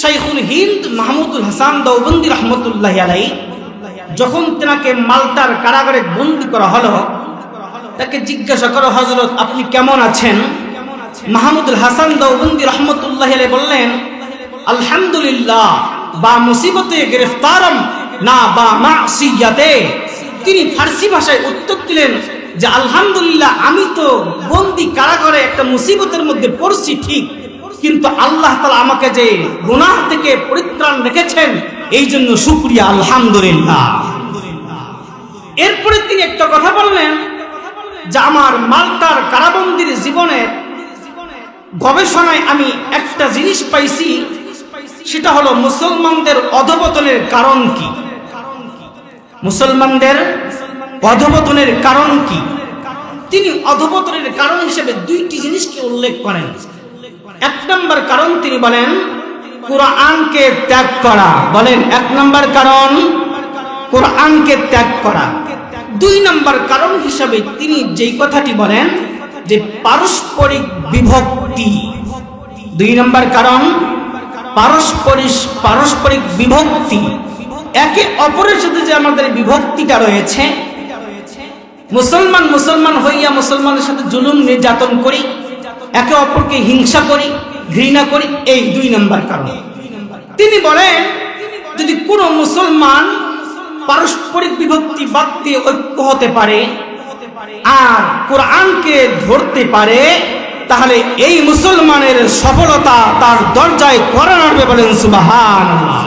শাইখুল হিন্দ মাহমুদুল হাসান দেওবন্দি রহমতুল্লাহি আলাইহি যখন তেনাকে মাল্টার কারাগারে বন্দী করা হলো, তাকে জিজ্ঞাসা করো, হযরত আপনি কেমন আছেন? মাহমুদুল হাসান দেওবন্দি রহমতুল্লাহি আলাইহি বললেন, আলহামদুলিল্লাহ বা মুসিবতে গ্রেফতারম না বা মাসিয়াতে। তিনি ফার্সি ভাষায় উত্তর দিলেন যে আলহামদুলিল্লাহ, আমি তো বন্দী কারাগারে একটা মুসিবতের মধ্যে পড়ছি ঠিক, কিন্তু আল্লাহ তাআলা আমাকে যে গুনাহ থেকে পরিত্রাণ রেখেছেন এই জন্য শুকরিয়া, আলহামদুলিল্লাহ। এরপরে তিনি একটা কথা বললেন যে আমার মাল্টার কারাবন্দির জীবনের গবেষণায় আমি একটা জিনিস পাইছি, সেটা হলো মুসলমানদের অধঃপতনের কারণ কি। মুসলমানদের অধঃপতনের কারণ কি? তিনি অধঃপতনের কারণ হিসেবে দুইটি জিনিসকে উল্লেখ করেন। এক নম্বর কারণ তিনি বলেন কোরআনকে ত্যাগ করা। বলেন, এক নম্বর কারণ কোরআনকে ত্যাগ করা। দুই নম্বর কারণ হিসেবে তিনি যেই কথাটি বলেন যে পারস্পরিক বিভক্তি। দুই নম্বর কারণ পারস্পরিক বিভক্তি। একে অপরের সাথে যে আমাদের বিভক্তিটা রয়েছে, মুসলমান হইয়া মুসলমানের সাথে জুলুম নির্যাতন করি, একে অপরকে হিংসা করি, ঘৃণা করি, এই দুই নম্বর কারণ। তিনি বলেন যদি কোনো মুসলমান পারস্পরিক বিভক্তি বাদ দিয়ে ঐক্য হতে পারে আর কোরআনকে ধরতে পারে, তাহলে এই মুসলমানের সফলতা তার দরজায় করা নাড়বে। বলেন সুবহানাল্লাহ।